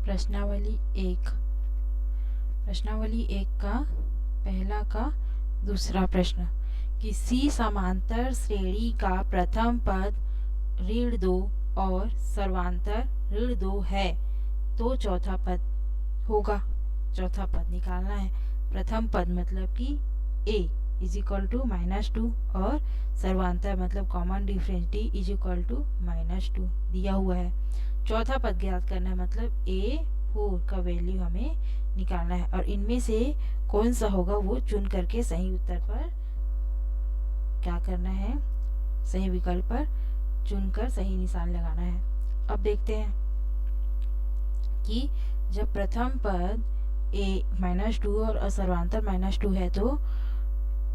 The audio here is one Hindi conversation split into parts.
प्रश्नावली एक। प्रश्नावली एक का पहला का दूसरा प्रश्न, किसी समांतर श्रेणी का प्रथम पद ऋण 2 और सर्वांतर ऋण 2 है तो चौथा पद होगा। चौथा पद निकालना है। प्रथम पद मतलब कि a इज इक्वल टू -2 और सर्वांतर मतलब common difference d is equal to -2 दिया हुआ है। चौथा पद ज्ञात करना है मतलब a4 का वैल्यू हमें निकालना है और इनमें से कौन सा होगा वो चुन करके सही उत्तर पर क्या करना है, सही विकल्प पर चुनकर सही निशान लगाना है। अब देखते हैं कि जब प्रथम पद -2 और सर्वांतर -2 है तो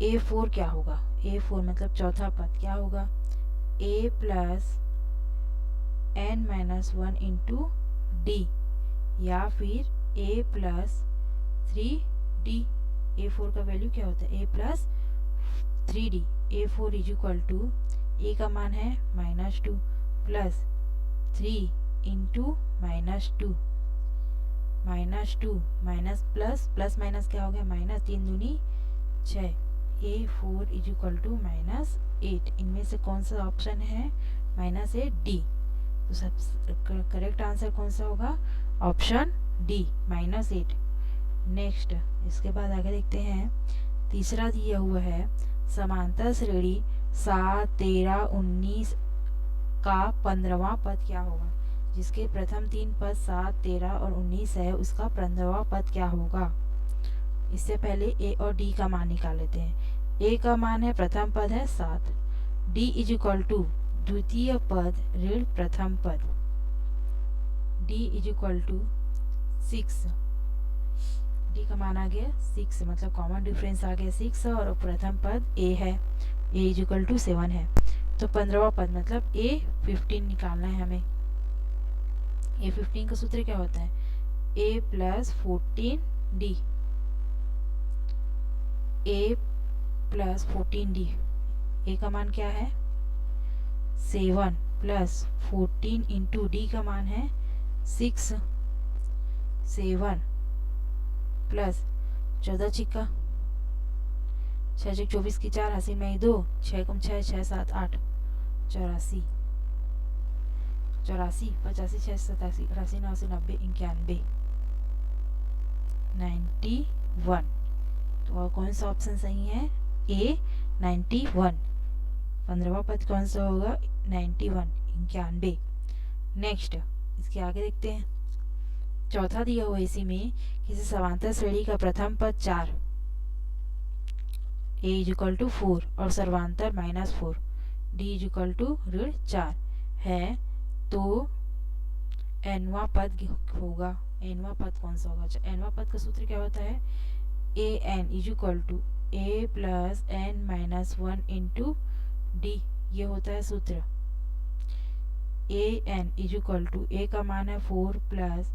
a4 क्या होगा। a4 मतलब चौथा पद क्या होगा, a plus n-1 into D या फिर a प्लस 3d। a4 का वैल्यू क्या होता है, a plus 3d। a4 is equal to a का मान है -2 plus 3 into -2 -2 minus plus minus क्या हो गया, माइनस 3 दूनी 6। a4 is equal to -8। इनमें से कौन सा ऑप्शन है, -8d। तो सब करेक्ट आंसर कौन सा होगा, ऑप्शन डी -8। नेक्स्ट इसके बाद आगे देखते हैं। तीसरा दिया हुआ है समांतर श्रेणी 7, 13, 19 का 15वां पद क्या होगा। जिसके प्रथम 3 पद 7, 13 और 19 है उसका 15वां पद क्या होगा। इससे पहले a और d का मान निकाल लेते हैं। a का मान है प्रथम पद है 7, d इज इक्वल टू द्वितीय पद ऋण प्रथम पद, d is equal to 6। d का मान आ गया 6 मतलब कॉमन डिफरेंस आ गया 6 और प्रथम पद a है, a इज इक्वल टू 7 है। तो 15वां पद मतलब a15 निकालना है हमें। a15 का सूत्र क्या होता है, a plus 14d, a plus 14d। a का मान क्या है 7 प्लस 14 इंटू डी का मान है 6। 7 प्लस 14 छिक्का 6 6 24 की 4 80 में 2 6 कम 6 6 7 8 84 84 85 6 87 88 89 90 91 91। तो और कौन सा ऑप्शन सही है, ए 91। 15वां पद कौन सा होगा, 91 91। नेक्स्ट इसके आगे देखते हैं। चौथा दिया हुआ इसी में, किसी समांतर श्रेणी का प्रथम पद 4 a इज इक्वल टू 4 और सर्वांतर -4 d इज इक्वल टू ऋण 4 है तो nवां पद होगा। nवां पद कौन सा होगा, nवां पद का सूत्र क्या होता है, an is equal to a plus n-1 into D, ये होता है सूत्र। an is equal to a का मान है 4 प्लस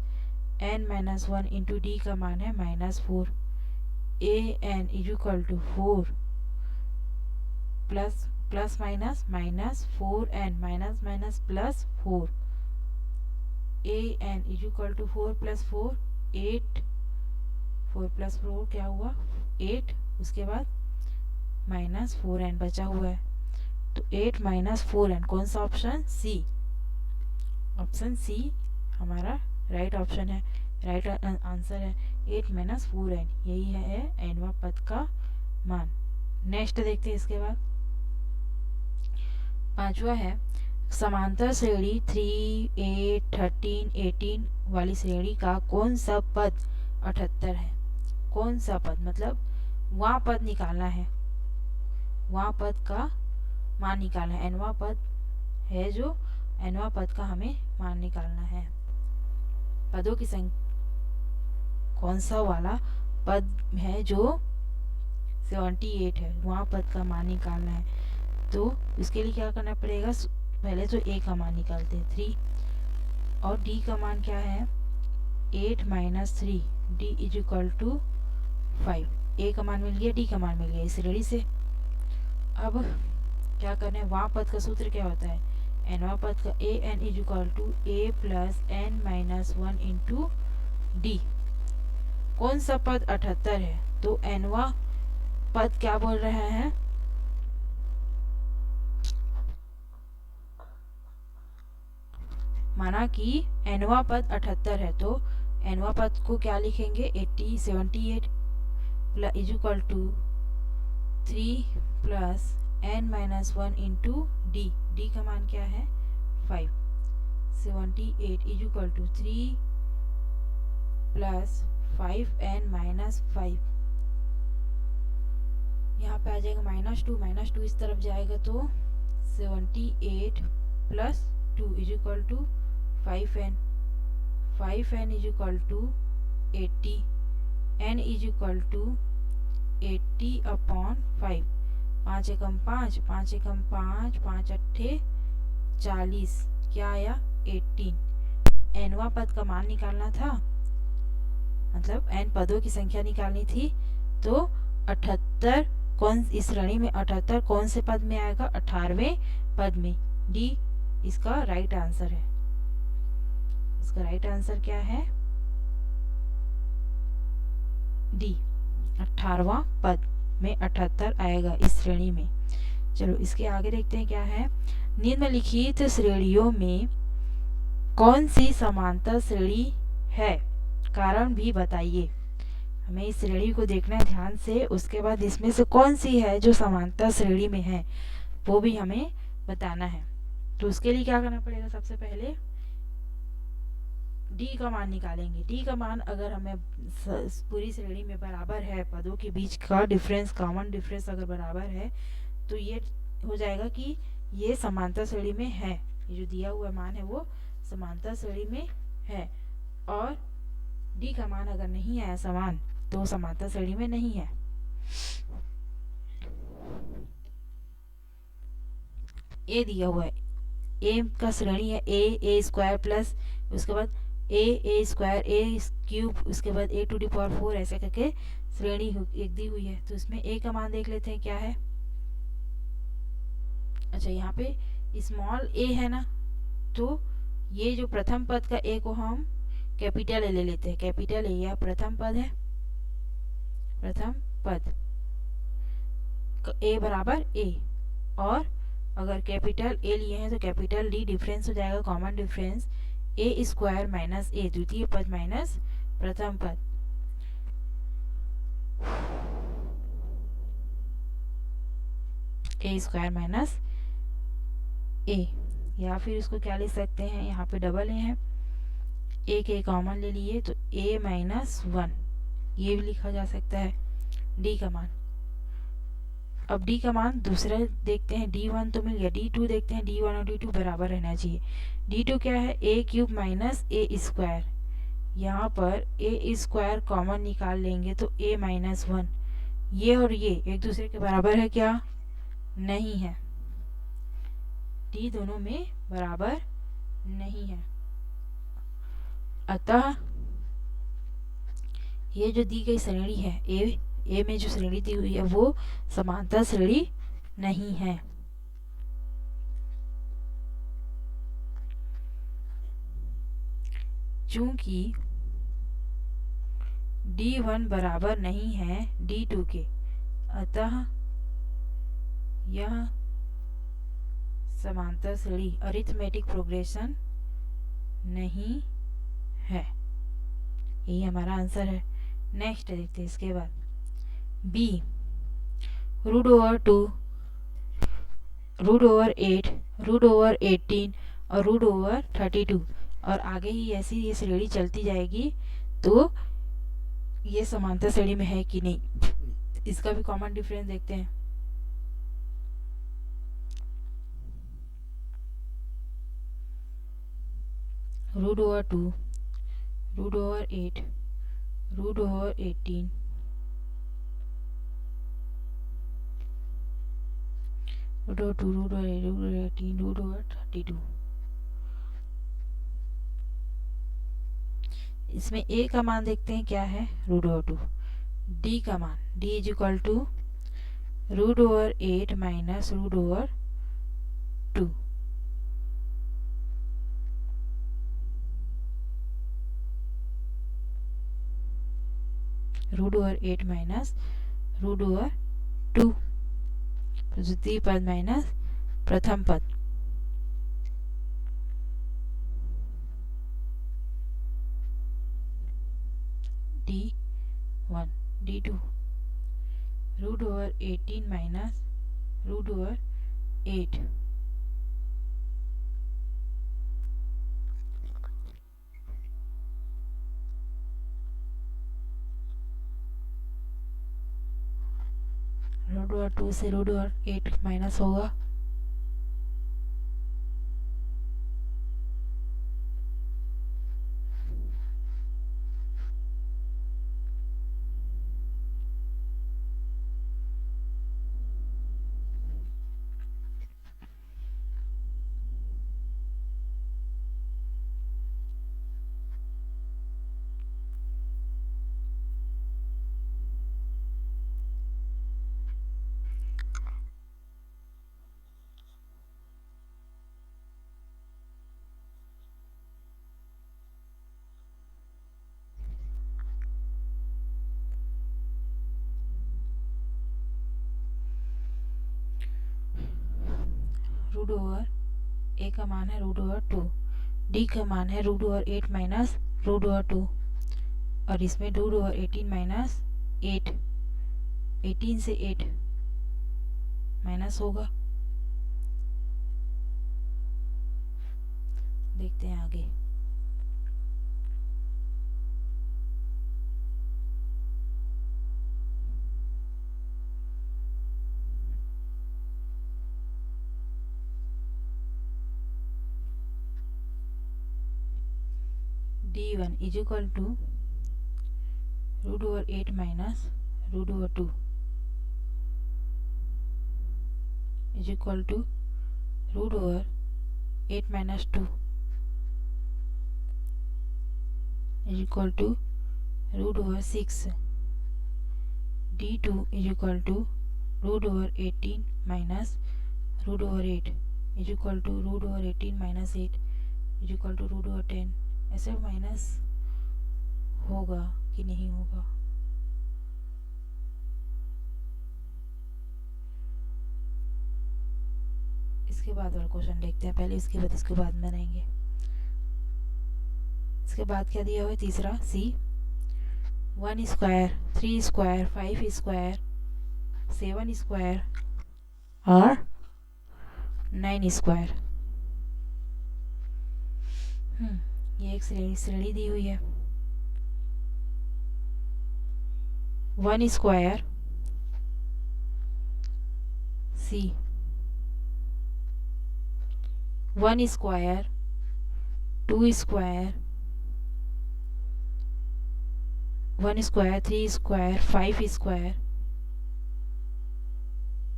n-1 इंटू डी का मान है -4। an इज इक्वल टू 4 प्लस माइनस -4n minus minus plus 4। an is equal to 4 plus 4 8, 4 plus 4 क्या हुआ 8, उसके बाद -4n बचा हुआ है तो 8 -4n कौन सा ऑप्शन, सी। ऑप्शन सी हमारा राइट ऑप्शन है, राइट आंसर है 8 -4n, यही है nवां पद का मान। नेक्स्ट देखते हैं इसके बाद। पांचवा है समांतर श्रेणी 3, 8, 13, 18 वाली श्रेणी का कौन सा पद 78 है। कौन सा पद मतलब वहाँ पद निकालना है, वहाँ पद का मान निकालना है। nवां पद है जो nवां पद का हमें मान निकालना है। पदों की संख्या कौन सा वाला पद है जो 78 है, वहाँ पद का मान निकालना है। तो इसके लिए क्या करना पड़ेगा, पहले तो a का मान निकालते हैं 3 और d का मान क्या है 8 - 3, d is equal to 5। a का मान मिल गया, d का मान मिल गया इस श्रेणी से। अब क्या करना है, वहाँ पद का सूत्र क्या होता है, nवा पद का a n is equal to a plus n minus 1 into d. कौन सा पद 78 है? तो nवा पद क्या बोल रहा है? माना कि nवा पद 78 है तो nवा पद को क्या लिखेंगे? 78 is equal to 3 plus n minus 1 into D. D का मान क्या है? 5। 78 is equal to 3 plus 5n minus 5। यहाँ पे आ जाएगा -2 इस तरफ जाएगा तो 78 plus 2 is equal to 5n। 5n is equal to 80। n is equal to 80 upon 5। 5 एकम 5, 5 एकम 5, 5 अट्ठे 40। क्या आया? 18। nवा पद का मान निकालना था, मतलब n पदों की संख्या निकालनी थी। तो 78 कौन इस श्रेणी में 78 कौन से पद में आएगा? 18वें पद में। डी इसका राइट आंसर है। इसका राइट आंसर क्या है? डी 18वां पद में 78 आएगा इस श्रेणी में। चलो इसके आगे देखते हैं क्या है। निम्नलिखित श्रेणियों में कौन सी समांतर श्रेणी है? कारण भी बताइए। हमें इस श्रेणी को देखना है ध्यान से, उसके बाद इसमें से कौन सी है जो समांतर श्रेणी में है वो भी हमें बताना है। तो उसके लिए क्या करना पड़ेगा? सबसे पहले डी का मान निकालेंगे। डी का मान अगर हमें पूरी श्रेणी में बराबर है, पदों के बीच का डिफरेंस, कॉमन डिफरेंस अगर बराबर है तो ये हो जाएगा कि ये समांतर श्रेणी में है। ये जो दिया हुआ मान है वो समांतर श्रेणी में है। और डी का मान अगर नहीं आया समान तो समांतर श्रेणी में नहीं है। ए दिया हुआ है, ए का श्रेणी है ए स्क्वायर प्लस उसके बाद ए स्क्वायर ए क्यूब उसके बाद a टू दी पावर 4 ऐसे करके श्रेणी एक दी हुई है। तो इसमें a का मान देख लेते हैं क्या है। अच्छा यहाँ पे स्मॉल a है ना, तो ये जो प्रथम पद का a को हम कैपिटल ए ले लेते हैं। कैपिटल ए यह प्रथम पद है, प्रथम पद a बराबर a। और अगर कैपिटल ए लिए हैं तो कैपिटल डी डिफरेंस हो जाएगा, कॉमन डिफरेंस ए स्क्वायर माइनस ए द्वितीय पद माइनस प्रथम पद। ए स्क्वायर माइनस ए, या फिर इसको क्या ले सकते हैं, यहाँ पे डबल ए है, ए के कॉमन ले लिए तो a माइनस 1 ये भी लिखा जा सकता है। डी का मान, अब डी का मान दूसरा देखते हैं। d1 तो मिल गया, d2 देखते हैं। d1 और d2 बराबर रहना चाहिए। d2 क्या है? a cube minus A square. यहाँ पर a स्क्वायर कॉमन निकाल लेंगे तो a माइनस 1। ये और ये एक दूसरे के बराबर है क्या? नहीं है। d दोनों में बराबर नहीं है। अतः ये जो दी गई श्रेणी है ए में जो श्रेणी दी हुई है वो समांतर श्रेणी नहीं है। चूंकि d1 बराबर नहीं है d2 के, अतः यह समांतर श्रेणी अरिथमेटिक प्रोग्रेशन नहीं है। यही हमारा आंसर है। नेक्स्ट देखते हैं इसके बाद B, root over 2, root over 8, root over 18 और रूट ओवर 32 और आगे ही ऐसी ये श्रेणी चलती जाएगी। तो ये समांतर श्रेणी में है कि नहीं, इसका भी कॉमन डिफरेंस देखते हैं। Root over 2, root over 8, root over 18, root over 2, root over 8, root over 18, root over 32। इसमें a का मान देखते हैं क्या है, रूट ओवर 2। d का मान, d is equal to root over 8 minus root over 2। Root over 8 minus root over 2, द्वितीय पद माइनस प्रथम पद। D1 D2 root over 18 minus root over 8, root over 2 से रूट ओवर 8 माइनस होगा, रूट ओवर ए का मान है रूट ओवर 2, डी का मान है root over 8 minus root over 2, और इसमें रूट ओवर 18 माइनस 8, 18 से 8 माइनस होगा। देखते हैं आगे। D1 is equal to root over 8 minus root over 2 is equal to root over 8 minus 2 is equal to root over 6। D2 is equal to root over 18 minus root over 8 is equal to root over 18 minus 8 is equal to root over 10। ऐसे माइनस होगा कि नहीं होगा? इसके बाद वाला क्वेश्चन देखते हैं, पहले इसके बाद बनाएंगे। इसके बाद क्या दिया हुआ है? तीसरा सी, 1 स्क्वायर 3 स्क्वायर 5 स्क्वायर 7 स्क्वायर और 9 स्क्वायर। ये एक श्रेणी दी हुई है। 1 स्क्वायर सी, 1 square 2 square 1 square 3 square 5 square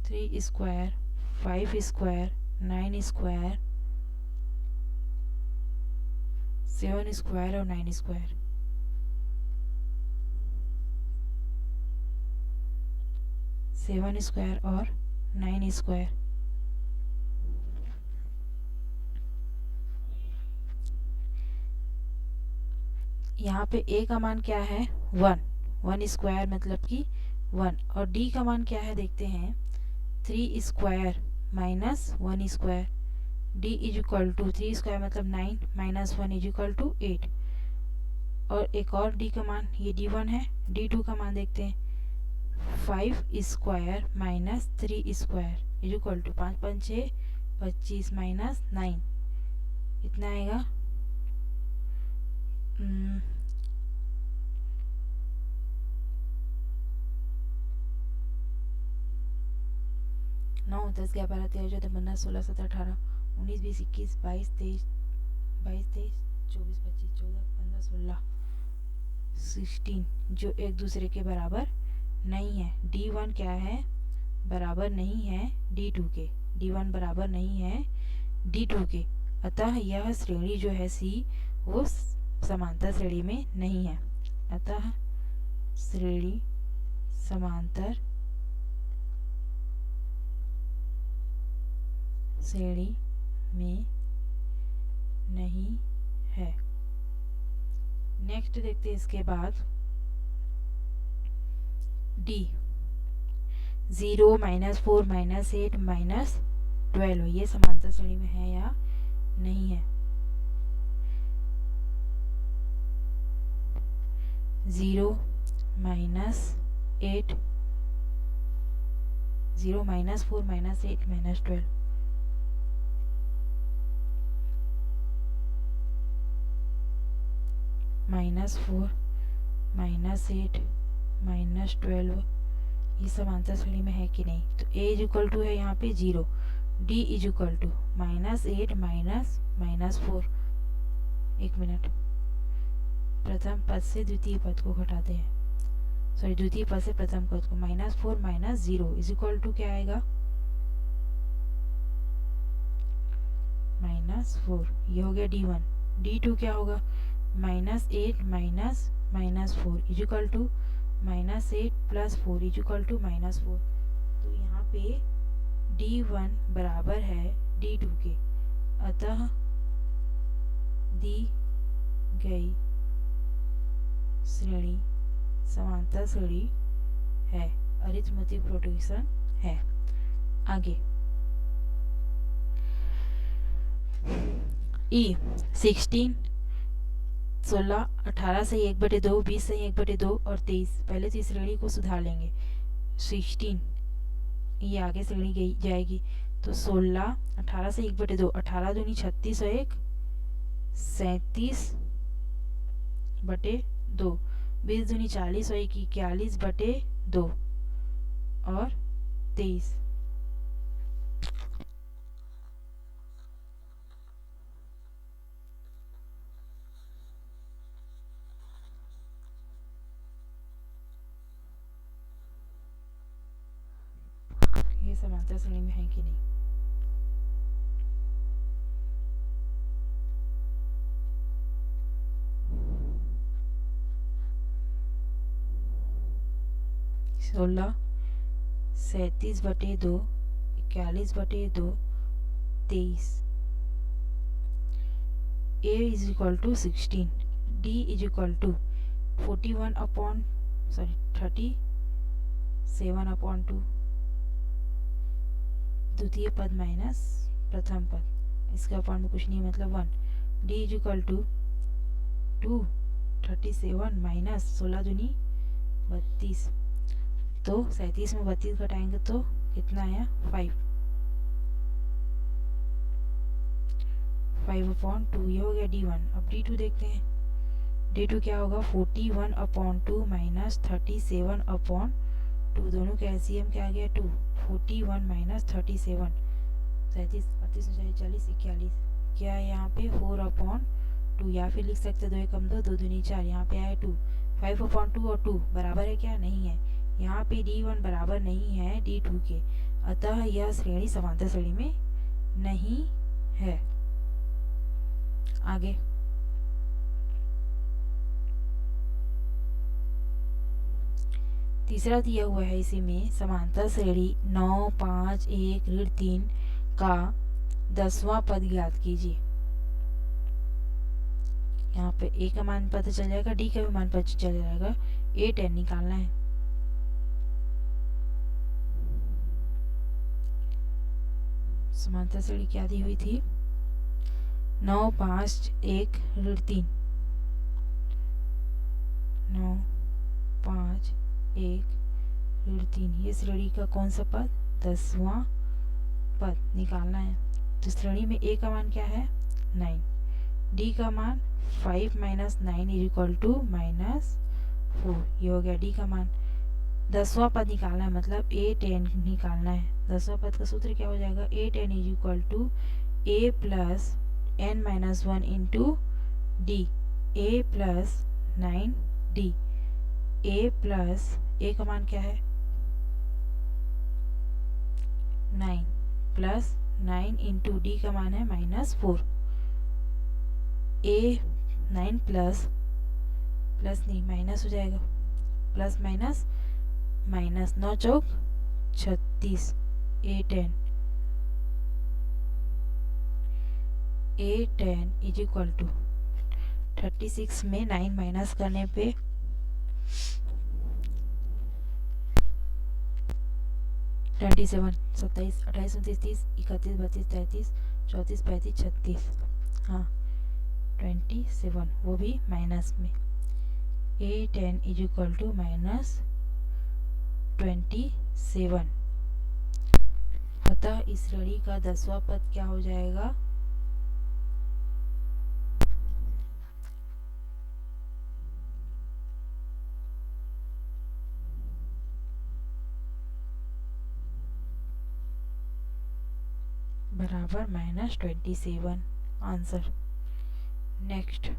3 square 5 square 9 square 7 square और 9 स्क्वायर। सेवन स्क्वायर और 9 स्क्वायर। यहाँ पे a का मान क्या है? 1 स्क्वायर मतलब कि 1, और d का मान क्या है देखते हैं? 3 square minus 1 square. d is equal to 3 square मतलब 9 माइनस 1 इज इक्वल टू 8। और एक और d का मान, ये d1 है। d2 का मान देखते हैं, 5 square minus 3 square is equal to 5 5 6 25 minus 9, इतना आएगा 9 10 11 12 13 14 15 16 17 18 19 20 21 22 23 24 25 14 15 16 16, जो एक दूसरे के बराबर नहीं है। D1 क्या है? बराबर नहीं है D2 के। D1 बराबर नहीं है D2 के, अतः यह श्रेणी जो है C वो समांतर श्रेणी में नहीं है। अतः श्रेणी समांतर श्रेणी में नहीं है। नेक्स्ट देखते हैं इसके बाद डी 0 -4 -8 -12 ये समांतर श्रेणी में है या नहीं है। 0 -8 0 -4 -8 -12 -4 -8 -12 ये समांतर श्रेणी में है कि नहीं। तो a इज इक्वल टू है यहाँ पे 0, d इज इक्वल टू -8 -4। एक मिनट, प्रथम पद से द्वितीय पद को घटाते हैं, सॉरी द्वितीय पद से प्रथम पद को। -4 -0 इज इक्वल टू क्या आएगा, -4। ये हो गया d1। d2 क्या होगा, -8 -4 is equal to -8 + 4 is equal to -4। तो यहाँ पे d1 बराबर है d2 के, अतः दी गई श्रेणी समांतर श्रेणी है, अरिथमेटिक प्रोग्रेशन है। आगे ई 16 16 18 से 1/2 20 से 1/2 और 23। पहले तो इस श्रेणी को सुधार लेंगे। 16 ये आगे श्रेणी गई जाएगी, तो 16 18 से 1/2 18 दूनी 36 और 1 37/2 20 दूनी 40 और 1 41/2 और 23। ये समांतर श्रेणी में है कि नहीं। सोलह 37/2 41/2 23। a is equal to 16, d is equal to 37/2 द्वितीय पद माइनस प्रथम पद, इसका अपॉन में कुछ नहीं मतलब 1। d is equal to 237 minus 16 दूनी 32। तो 37 में 32 घटाएंगे तो कितना आया, 5/2। ये हो गया d1। अब d2 देखते हैं। d2 क्या होगा, 41/2 माइनस 37/2। दोनों का एलसीएम क्या आ गया, 2। 41 माइनस 37 37 38 40 41 क्या है यहाँ पे, 4/2। या फिर लिख सकते 2 एकम 2 2 दूनी 4, यहाँ पे आया 2। 5/2 और 2 बराबर है क्या, नहीं है। यहाँ पे d1 बराबर नहीं है d2 के, अतः यह श्रेणी समांतर श्रेणी में नहीं है। आगे तीसरा दिया हुआ है, इसी में समांतर श्रेणी 9 5 1 3 का 10वां पद ज्ञात कीजिए। यहाँ पे a का मान पता चल जाएगा, d का भी मान पता चल जाएगा, a 10 निकालना है। समांतर श्रेणी क्या दी हुई थी, 9 5 1 3 9 5 1 3। ये श्रेणी का कौन सा पद, 10वां पद निकालना है। तो श्रेणी में a का मान क्या है, 9, d का मान 5 - 9 इज इक्वल टू -4। ये हो गया d का मान। 10वां पद निकालना है, मतलब a 10 निकालना है। 10वां पद का सूत्र क्या हो जाएगा, a 10 is equal to a plus n-1 into d, a plus 9d। a plus a का मान क्या है, 9 प्लस 9 इंटू d का मान है -4। a 9 प्लस नहीं माइनस हो जाएगा, प्लस माइनस 9 चौक 36। a 10 इज इक्वल टू 36 में 9 माइनस करने पे 27, 27, 28, 29, 30, 31, 32, 33, 34, 35, 36, हाँ 27, वो भी माइनस में। 8n is equal to -27। अतः इस श्रेणी का 10वां पद क्या हो जाएगा? बराबर -27 आंसर। नेक्स्ट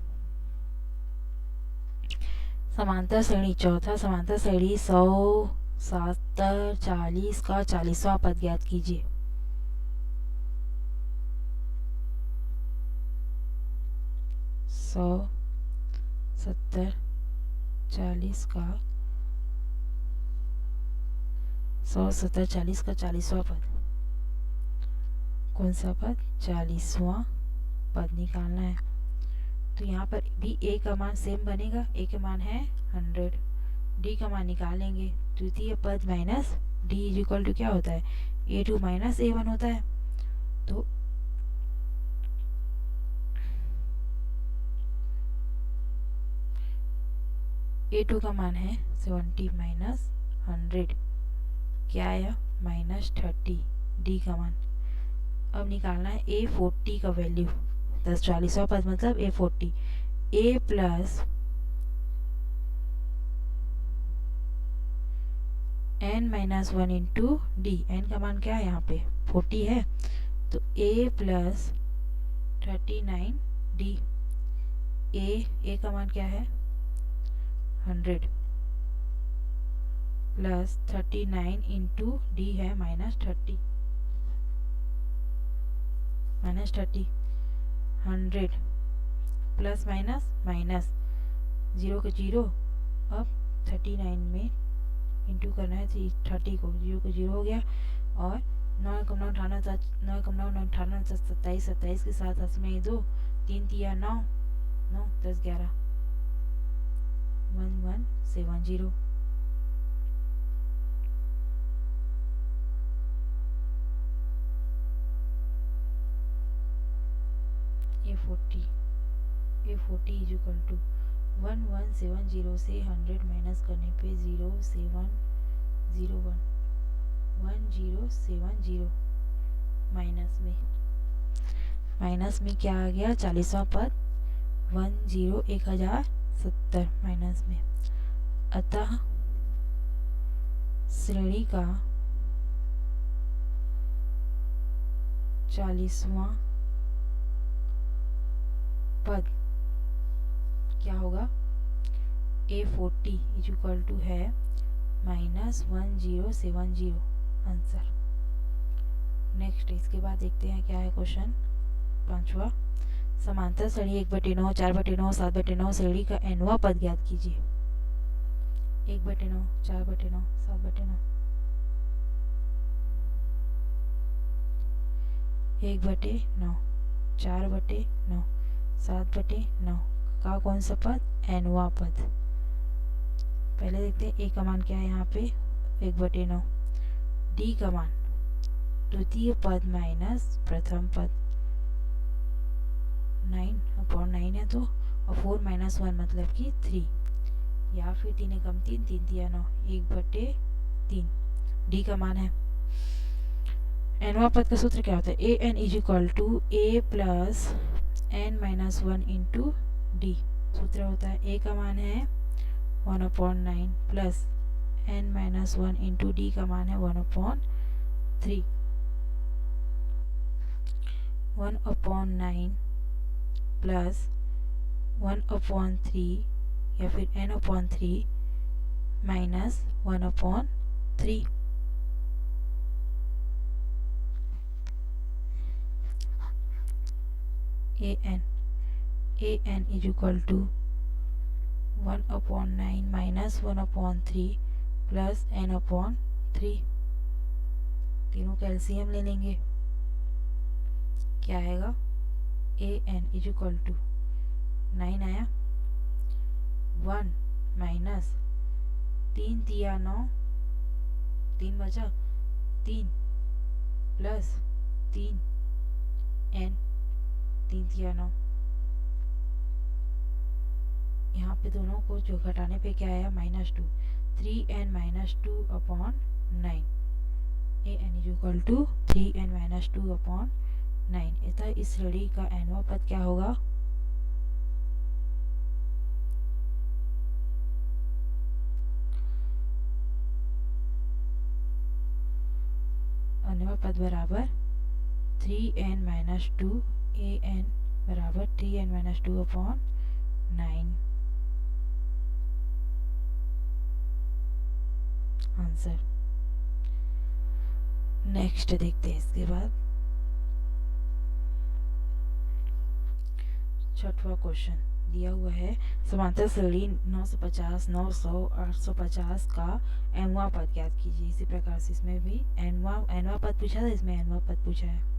समांतर श्रेणी, चौथा समांतर श्रेणी 100, 70, 40 का 40वां पद ज्ञात कीजिए। सौ 70 40 का 100 70 40 का 40वां पद, कौन सा पद? 40वां पद निकालना है। तो यहाँ पर भी a का मान सेम बनेगा, a का मान है 100, d का मान निकालेंगे। द्वितीय पद minus d is equal to क्या होता है? a2 माइनस a1 होता है। तो a2 का मान है 70 माइनस 100, क्या आया? -30। d का मान अब निकालना है a40 का वैल्यू। 10 40वां पद मतलब a40, a plus n-1 into D. n का मान क्या है? यहाँ पे 40 है, तो a प्लस 39d। a का मान क्या है? 100 प्लस 39 इंटू डी है -30, 100 प्लस माइनस माइनस, 0 को 0, अब 39 में इंटू करना है 30 को, 0 को 0 हो गया, और 9 कम 9 18, 9 कम 9 18, 27, 27 के साथ में 2, 3 तिया 9, 9 10 11, 1170। A40 इज इक्वल टू 1170 से 100 माइनस करने पे 0701, 1070 माइनस में क्या आ गया? 40वां पद 1070 माइनस में। अतः श्रेणी का 40वां पद क्या होगा? A40 इज इक्वल टू है -1070 आंसर। नेक्स्ट इसके बाद देखते हैं क्या है क्वेश्चन 5वां। समांतर श्रेणी 1/9, 4/9, 7/9 श्रेणी का nवां पद ज्ञात कीजिए। 1/9, 4/9, 7/9, 1/9, 4/9, 7/9 का कौन सा पद? nवां पद। पहले देखते हैं a का मान क्या है यहाँ पे? 1/9, d का मान द्वितीय पद माइनस प्रथम पद 9/9 है तो, और 4 - 1 मतलब कि 3, या फिर 3 कम 3, 3 तिया 9, 1/3 d का मान है। nवां पद का सूत्र क्या होता है? an is equal to a plus n-1 into D. सूत्र होता है a का मान है 1/9 प्लस n-1 इंटू डी का मान है 1/3। 1/9 प्लस 1/3 या फिर n/3 minus 1/3। an is equal to 1/9 minus 1/3 plus n/3। तीनों का एलसीएम ले लेंगे, क्या आएगा? an इज इक्वल टू 9 आया, 1 माइनस 3 तिया 9, 3 बचा, 3 प्लस 3 n, 3×3 = 9। यहाँ पे दोनों को जो घटाने पे क्या आया, -2, 3n - 2/9, an = 3n - 2/9। अतः इस श्रेणी का nवां पद क्या होगा, nवां पद बराबर 3n - 2, an बराबर 3n - 2/9। आंसर। नेक्स्ट देखते हैं इसके बाद छठवां क्वेश्चन दिया हुआ है, समांतर श्रेणी 950, 900, 850 का nवां पद ज्ञात कीजिए। इसी प्रकार से इसमें भी nवां पद पूछा था, इसमें nवां पद पूछा है।